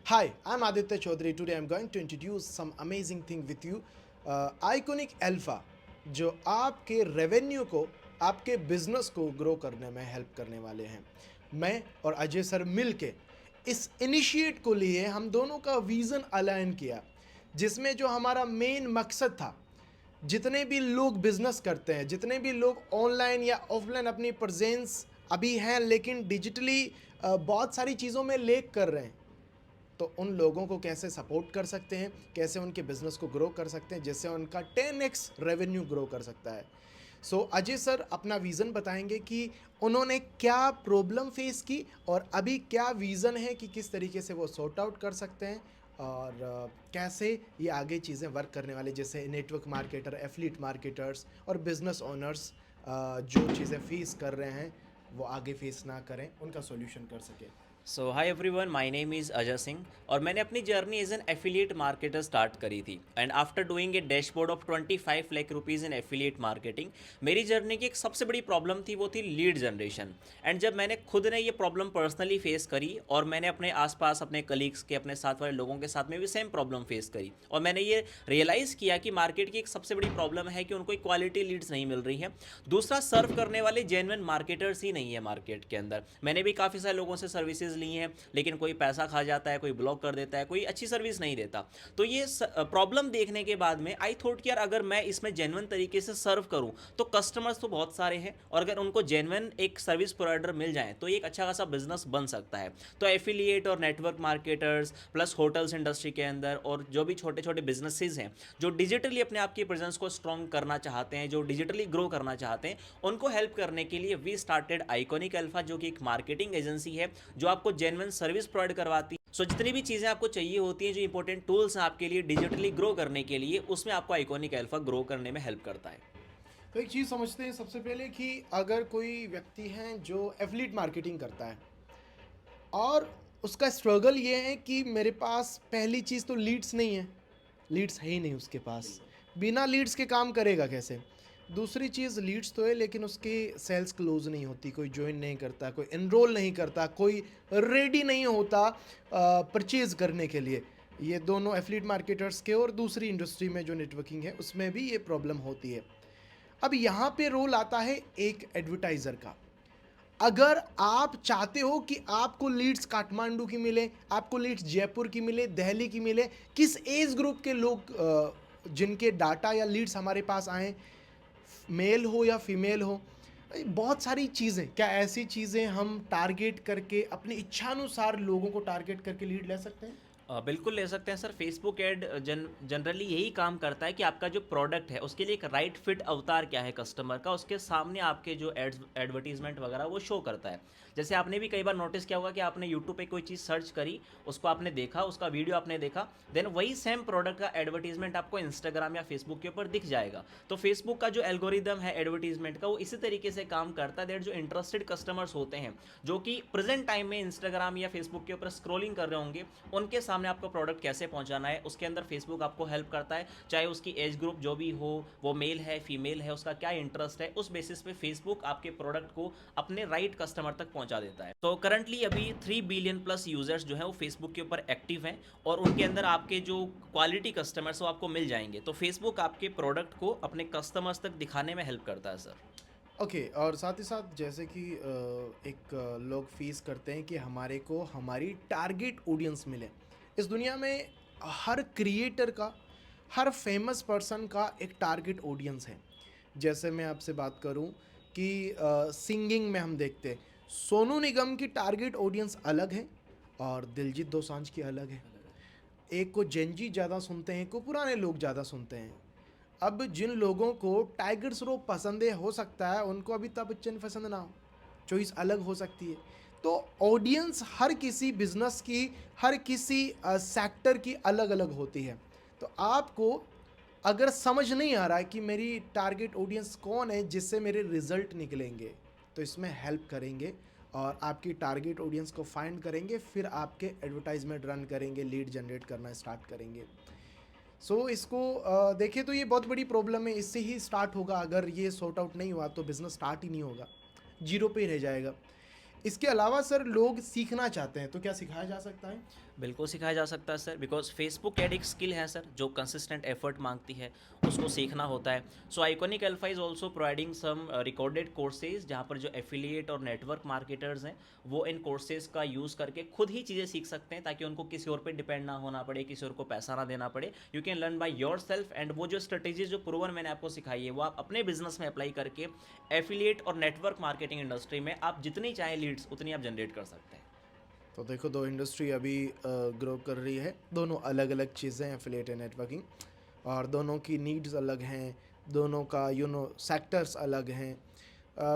Hi, I'm Aditya Chaudhary. Today I'm going to introduce some amazing thing with you. Iconic Alpha, जो आपके revenue को, आपके business को grow करने में हेल्प करने वाले हैं। मैं और अजय सर मिल के इस इनिशिएट को लिए हम दोनों का विज़न अलाइन किया, जिसमें जो हमारा मेन मकसद था, जितने भी लोग बिजनेस करते हैं, जितने भी लोग ऑनलाइन या ऑफलाइन अपनी प्रेजेंस अभी हैं लेकिन डिजिटली बहुत सारी चीज़ों में लेक कर रहे हैं, तो उन लोगों को कैसे सपोर्ट कर सकते हैं, कैसे उनके बिजनेस को ग्रो कर सकते हैं, जिससे उनका 10x रेवेन्यू ग्रो कर सकता है। सो अजय सर अपना विज़न बताएंगे कि उन्होंने क्या प्रॉब्लम फेस की और अभी क्या विज़न है कि किस तरीके से वो सॉर्ट आउट कर सकते हैं और कैसे ये आगे चीज़ें वर्क करने वाले, जैसे नेटवर्क मार्केटर, एफिलिएट मार्केटर्स और बिजनेस ओनर्स जो चीज़ें फेस कर रहे हैं वो आगे फेस ना करें, उनका सॉल्यूशन कर सकें। So hi everyone, my name is Ajay Singh और मैंने अपनी journey as an affiliate marketer start करी थी। And after doing a dashboard of 25 lakh rupees in affiliate marketing, मेरी जर्नी की एक सबसे बड़ी प्रॉब्लम थी, वो थी लीड जनरेशन। एंड जब मैंने खुद ने ये प्रॉब्लम पर्सनली फेस करी और मैंने अपने आसपास अपने कलीग्स के, अपने साथ वाले लोगों के साथ में भी सेम प्रॉब्लम फेस करी और मैंने ये रियलाइज़ किया कि मार्केट की एक सबसे बड़ी प्रॉब्लम है कि उनको क्वालिटी लीड्स नहीं मिल रही है। दूसरा, सर्व करने वाले जेन्युइन मार्केटर्स ही नहीं है मार्केट के अंदर। मैंने भी काफ़ी सारे लोगों से सर्विसेज ली हैं, लेकिन कोई पैसा खा जाता है, कोई ब्लॉक कर देता है, कोई अच्छी सर्विस नहीं देता। तो ये प्रॉब्लम देखने के बाद में आई थॉट कि यार अगर मैं इसमें जेन्युइन तरीके से सर्व करूं तो कस्टमर्स तो बहुत सारे हैं और अगर उनको जेन्युइन एक सर्विस प्रोवाइडर मिल जाए तो ये एक अच्छा खासा बिजनेस बन सकता है। तो एफिलिएट और network marketers plus hotels industry के अंदर और जो भी छोटे छोटे बिजनेसेस हैं जो डिजिटली अपने आप की प्रेजेंस को स्ट्रॉन्ग करना चाहते हैं, जो डिजिटली ग्रो करना चाहते हैं, उनको हेल्प करने के लिए वी स्टार्टेड आइकॉनिक अल्फा, जो कि एक मार्केटिंग एजेंसी है जो आपको जेन्युइन सर्विस प्रोवाइड करवाती है। सो जितनी भी चीज़ें आपको चाहिए होती हैं, जो इंपॉर्टेंट टूल्स हैं आपके लिए डिजिटली ग्रो करने के लिए, उसमें आपको आइकॉनिक अल्फा ग्रो करने में हेल्प करता है। तो एक चीज़ समझते हैं सबसे पहले कि अगर कोई व्यक्ति है जो एफिलिएट मार्केटिंग करता है और उसका स्ट्रगल ये है कि मेरे पास पहली चीज़ तो लीड्स नहीं है, लीड्स है ही नहीं उसके पास, बिना लीड्स के काम करेगा कैसे। दूसरी चीज़, लीड्स तो है लेकिन उसकी सेल्स क्लोज नहीं होती, कोई ज्वाइन नहीं करता, कोई एनरोल नहीं करता, कोई रेडी नहीं होता परचेज करने के लिए। ये दोनों एफिलिएट मार्केटर्स के और दूसरी इंडस्ट्री में जो नेटवर्किंग है उसमें भी ये प्रॉब्लम होती है। अब यहाँ पे रोल आता है एक एडवर्टाइज़र का। अगर आप चाहते हो कि आपको लीड्स काठमांडू की मिले, आपको लीड्स जयपुर की मिले, दिल्ली की मिले, किस एज ग्रुप के लोग जिनके डाटा या लीड्स हमारे पास आए, मेल हो या फीमेल हो, बहुत सारी चीज़ें, क्या ऐसी चीज़ें हम टारगेट करके अपनी इच्छानुसार लोगों को टारगेट करके लीड ले सकते हैं? बिल्कुल ले सकते हैं सर। फेसबुक एड जनरली यही काम करता है कि आपका जो प्रोडक्ट है उसके लिए एक राइट फिट अवतार क्या है कस्टमर का, उसके सामने आपके जो एड्स एडवर्टीजमेंट वगैरह वो शो करता है। जैसे आपने भी कई बार नोटिस किया होगा कि आपने यूट्यूब पे कोई चीज़ सर्च करी, उसको आपने देखा, उसका वीडियो आपने देखा, देन वही सेम प्रोडक्ट का एडवर्टीजमेंट आपको इंस्टाग्राम या फेसबुक के ऊपर दिख जाएगा। तो फेसबुक का जो एल्गोरिदम है एडवर्टीजमेंट का, वो इसी तरीके से काम करता है दैट जो इंटरेस्टेड कस्टमर्स होते हैं, जो कि प्रेजेंट टाइम में इंस्टाग्राम या फेसबुक के ऊपर स्क्रोलिंग कर रहे होंगे, उनके सामने आपको प्रोडक्ट कैसे पहुंचाना है, उसके अंदर फेसबुक आपको हेल्प करता है। चाहे उसकी एज ग्रुप जो भी हो, वो मेल है फीमेल है, उसका क्या इंटरेस्ट है, उस बेसिस पे फेसबुक आपके प्रोडक्ट को अपने राइट कस्टमर तक पहुंचा देता है। तो करंटली अभी 3 बिलियन प्लस यूजर्स जो है वो फेसबुक के ऊपर एक्टिव हैं और उनके अंदर आपके जो क्वालिटी कस्टमर्स वो आपको मिल जाएंगे। तो फेसबुक आपके प्रोडक्ट को अपने कस्टमर्स तक दिखाने में हेल्प करता है सर। ओके, और साथ ही साथ जैसे कि एक लोग फीस करते हैं कि हमारे को हमारी टारगेट ऑडियंस मिले। इस दुनिया में हर क्रिएटर का, हर फेमस पर्सन का एक टारगेट ऑडियंस है। जैसे मैं आपसे बात करूं कि सिंगिंग में हम देखते हैं सोनू निगम की टारगेट ऑडियंस अलग है और दिलजीत दोसांझ की अलग है। एक को जेनजी ज़्यादा सुनते हैं, को पुराने लोग ज़्यादा सुनते हैं। अब जिन लोगों को टाइगर श्रॉफ पसंद है, हो सकता है उनको अमिताभ बच्चन पसंद ना हो, चॉइस अलग हो सकती है। तो ऑडियंस हर किसी बिजनेस की, हर किसी सेक्टर की अलग अलग होती है। तो आपको अगर समझ नहीं आ रहा है कि मेरी टारगेट ऑडियंस कौन है जिससे मेरे रिजल्ट निकलेंगे, तो इसमें हेल्प करेंगे और आपकी टारगेट ऑडियंस को फाइंड करेंगे, फिर आपके एडवर्टाइजमेंट रन करेंगे, लीड जनरेट करना स्टार्ट करेंगे। इसको देखें तो ये बहुत बड़ी प्रॉब्लम है, इससे ही स्टार्ट होगा। अगर ये सॉर्ट आउट नहीं हुआ तो बिज़नेस स्टार्ट ही नहीं होगा, जीरो पे ही रह जाएगा। इसके अलावा सर लोग सीखना चाहते हैं तो क्या सिखाया जा सकता है? बिल्कुल सिखाया जा सकता है सर, बिकॉज फेसबुक एड एक स्किल है सर जो कंसिस्टेंट एफर्ट मांगती है, उसको सीखना होता है। So Iconic Alpha is also providing some recorded courses जहाँ पर जो एफिलिएट और नेटवर्क मार्केटर्स हैं वो इन कोर्सेज का यूज़ करके खुद ही चीज़ें सीख सकते हैं, ताकि उनको किसी और पे डिपेंड ना होना पड़े, किसी और को पैसा ना देना पड़े। You can learn by your self, and वो जो स्ट्रेटेजीज जो प्रूवन मैंने आपको सिखाई है वो आप अपने बिजनेस में अप्लाई करके एफिलिएट और नेटवर्क मार्केटिंग इंडस्ट्री में आप जितनी चाहें लीड्स उतनी आप जनरेट कर सकते हैं। तो देखो दो इंडस्ट्री अभी ग्रो कर रही है, दोनों अलग अलग चीज़ें हैं एफिलिएट एंड नेटवर्किंग, और दोनों की नीड्स अलग हैं, दोनों का सेक्टर्स अलग हैं,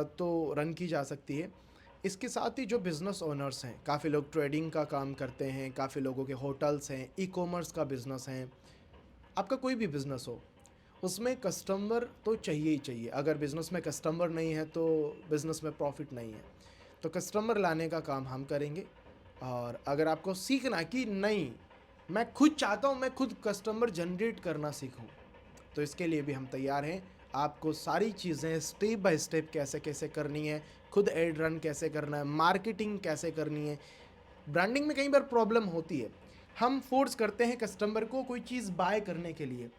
तो रन की जा सकती है। इसके साथ ही जो बिज़नेस ओनर्स हैं, काफ़ी लोग ट्रेडिंग का काम करते हैं, काफ़ी लोगों के होटल्स हैं, ई कॉमर्स का बिज़नेस है, आपका कोई भी बिज़नेस हो उसमें कस्टमर तो चाहिए ही चाहिए। अगर बिज़नेस में कस्टमर नहीं है तो बिज़नेस में प्रॉफिट नहीं है। तो कस्टमर लाने का काम हम करेंगे। और अगर आपको सीखना कि नहीं, मैं खुद चाहता हूँ मैं खुद कस्टमर जनरेट करना सीखूँ, तो इसके लिए भी हम तैयार हैं। आपको सारी चीज़ें स्टेप बाय स्टेप कैसे कैसे करनी है, खुद एड रन कैसे करना है, मार्केटिंग कैसे करनी है। ब्रांडिंग में कई बार प्रॉब्लम होती है, हम फोर्स करते हैं कस्टमर को कोई चीज़ बाय करने के लिए,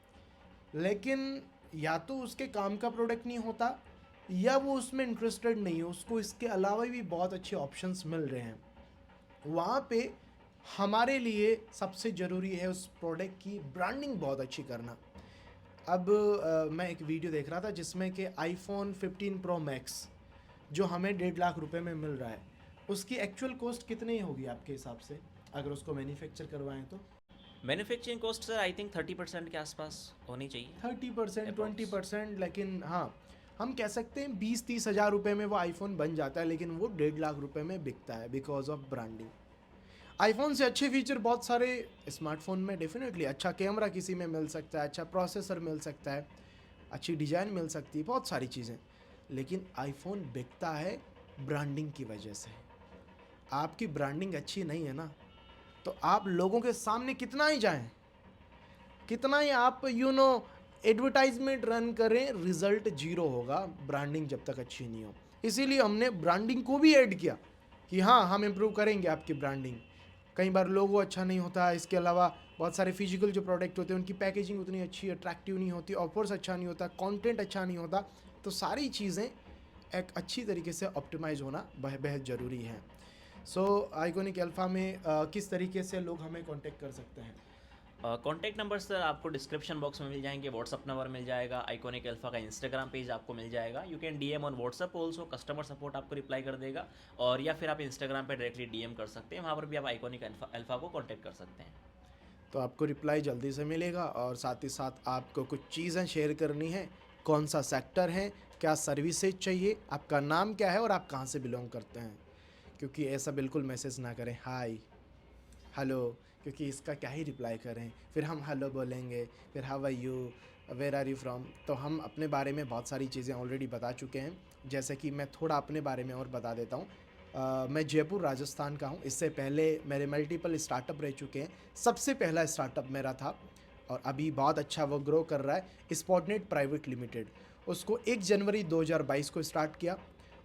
लेकिन या तो उसके काम का प्रोडक्ट नहीं होता या वो उसमें इंटरेस्टेड नहीं है, उसको इसके अलावा भी बहुत अच्छे ऑप्शंस मिल रहे हैं। वहाँ पे हमारे लिए सबसे ज़रूरी है उस प्रोडक्ट की ब्रांडिंग बहुत अच्छी करना। अब मैं एक वीडियो देख रहा था जिसमें कि आईफोन 15 प्रो मैक्स जो हमें 1.5 लाख रुपए में मिल रहा है, उसकी एक्चुअल कॉस्ट कितनी होगी आपके हिसाब से अगर उसको मैन्युफैक्चर करवाएं तो? Manufacturing cost sir I think 30% के आसपास होनी चाहिए। 30% Approx। 20%, लेकिन हाँ हम कह सकते हैं 20-30 हज़ार रुपये में वो आईफोन बन जाता है, लेकिन वो 1.5 लाख रुपए में बिकता है बिकॉज ऑफ ब्रांडिंग। आईफोन से अच्छे फीचर बहुत सारे स्मार्टफोन में डेफिनेटली, अच्छा कैमरा किसी में मिल सकता है, अच्छा प्रोसेसर मिल सकता है, अच्छी डिज़ाइन मिल सकती है, बहुत सारी चीज़ें, लेकिन आईफोन बिकता है ब्रांडिंग की वजह से। आपकी ब्रांडिंग अच्छी नहीं है ना, तो आप लोगों के सामने कितना ही जाएं, कितना ही आप एडवर्टाइजमेंट रन करें, रिजल्ट जीरो होगा ब्रांडिंग जब तक अच्छी नहीं हो। इसीलिए हमने ब्रांडिंग को भी ऐड किया कि हाँ हम इम्प्रूव करेंगे आपकी ब्रांडिंग। कई बार लोगो अच्छा नहीं होता, इसके अलावा बहुत सारे फिजिकल जो प्रोडक्ट होते हैं उनकी पैकेजिंग उतनी अच्छी अट्रैक्टिव नहीं होती, ऑफर्स अच्छा नहीं होता, कंटेंट अच्छा नहीं होता, तो सारी चीज़ें एक अच्छी तरीके से ऑप्टिमाइज होना बेहद ज़रूरी है। सो आइकॉनिक अल्फा में किस तरीके से लोग हमें कांटेक्ट कर सकते हैं? कॉन्टैक्ट नंबर सर आपको डिस्क्रिप्शन बॉक्स में मिल जाएंगे, व्हाट्सअप नंबर मिल जाएगा, आइकॉनिक अल्फा का इंस्टाग्राम पेज आपको मिल जाएगा। You can DM on WhatsApp also, customer support आपको रिप्लाई कर देगा, और या फिर आप इंस्टाग्राम पे डायरेक्टली डीएम कर सकते हैं, वहाँ पर भी आप आइकॉनिक अल्फा को कॉन्टैक्ट कर सकते हैं। तो आपको रिप्लाई जल्दी से मिलेगा, और साथ ही साथ आपको कुछ चीज़ें शेयर करनी है, कौन सा सेक्टर है, क्या सर्विसेज चाहिए, आपका नाम क्या है और आप कहाँ से बिलोंग करते हैं। क्योंकि ऐसा बिल्कुल मैसेज ना करें हाय हेलो, क्योंकि इसका क्या ही रिप्लाई करें, फिर हम हेलो बोलेंगे, फिर how are you, where are you from. तो हम अपने बारे में बहुत सारी चीज़ें ऑलरेडी बता चुके हैं, जैसे कि मैं थोड़ा अपने बारे में और बता देता हूँ। मैं जयपुर राजस्थान का हूँ। इससे पहले मेरे मल्टीपल स्टार्टअप रह चुके हैं। सबसे पहला स्टार्टअप मेरा था और अभी बहुत अच्छा वो ग्रो कर रहा है, स्पॉटनेट प्राइवेट लिमिटेड। उसको 1 जनवरी 2022 को स्टार्ट किया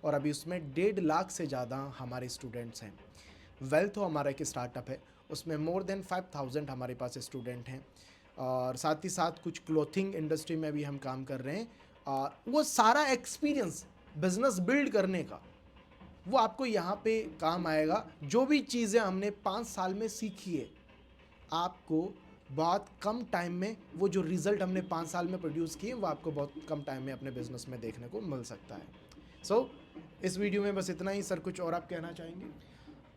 और अभी उसमें 1.5 लाख से ज़्यादा हमारे स्टूडेंट्स हैं। वेल्थो हमारा एक स्टार्टअप है, उसमें मोर देन 5000 हमारे पास स्टूडेंट हैं, और साथ ही साथ कुछ क्लोथिंग इंडस्ट्री में भी हम काम कर रहे हैं। और वो सारा एक्सपीरियंस बिजनेस बिल्ड करने का वो आपको यहाँ पे काम आएगा। जो भी चीज़ें हमने 5 साल में सीखी है, आपको बहुत कम टाइम में वो जो रिज़ल्ट हमने 5 साल में प्रोड्यूस किए वो आपको बहुत कम टाइम में अपने बिजनेस में देखने को मिल सकता है। सो इस वीडियो में बस इतना ही। सर कुछ और आप कहना चाहेंगे?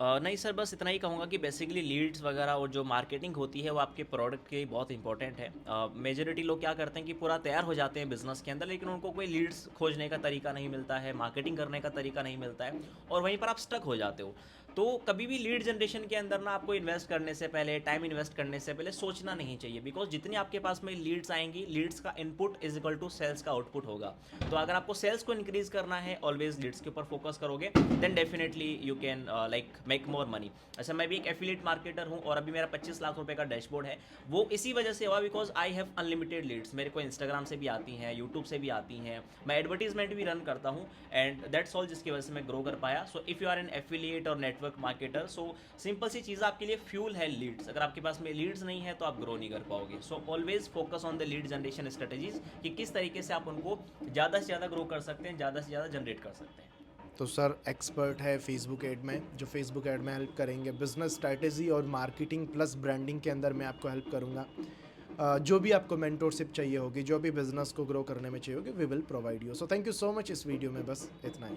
नहीं सर, बस इतना ही कहूँगा कि बेसिकली लीड्स वगैरह और जो मार्केटिंग होती है वो आपके प्रोडक्ट के लिए बहुत इंपॉर्टेंट है। मेजॉरिटी लोग क्या करते हैं कि पूरा तैयार हो जाते हैं बिजनेस के अंदर, लेकिन उनको कोई लीड्स खोजने का तरीका नहीं मिलता है, मार्केटिंग करने का तरीका नहीं मिलता है, और वहीं पर आप स्टक हो जाते हो। तो कभी भी लीड जनरेशन के अंदर ना आपको इन्वेस्ट करने से पहले, टाइम इन्वेस्ट करने से पहले सोचना नहीं चाहिए, बिकॉज जितनी आपके पास में लीड्स आएंगी, लीड्स का input is equal to sales का आउटपुट होगा। तो अगर आपको सेल्स को इंक्रीज करना है, ऑलवेज लीड्स के ऊपर फोकस करोगे, then definitely you can like make more money. अच्छा, मैं भी एक एफिलिएट मार्केटर हूँ और अभी मेरा 25 लाख रुपए का डैशबोर्ड है। वो इसी वजह से हुआ because I have unlimited leads. मेरे को इंस्टाग्राम से भी आती हैं, यूट्यूब से भी आती हैं, मैं एडवर्टीजमेंट भी रन करता हूँ, एंड दैट्स ऑल, जिसकी वजह से मैं ग्रो कर पाया। So if you are an affiliate और नेटवर्क मार्केटर, सो सिंपल सी चीज़ आपके लिए फ्यूल है लीड्स। अगर आपके पास में लीड्स नहीं है तो आप ग्रो नहीं कर पाओगे। So always focus on the lead generation strategies, कि किस तरीके से आप उनको ज़्यादा से ज़्यादा ग्रो कर सकते हैं, ज़्यादा से ज़्यादा जनरेट कर सकते हैं। तो सर एक्सपर्ट है फेसबुक ऐड में, जो फेसबुक ऐड में हेल्प करेंगे, बिजनेस स्ट्रैटेजी और मार्केटिंग प्लस ब्रांडिंग के अंदर मैं आपको हेल्प करूँगा। जो भी आपको मेंटोरशिप चाहिए होगी, जो भी बिजनेस को ग्रो करने में चाहिए होगी, we will provide you. So thank you so much. इस वीडियो में बस इतना ही।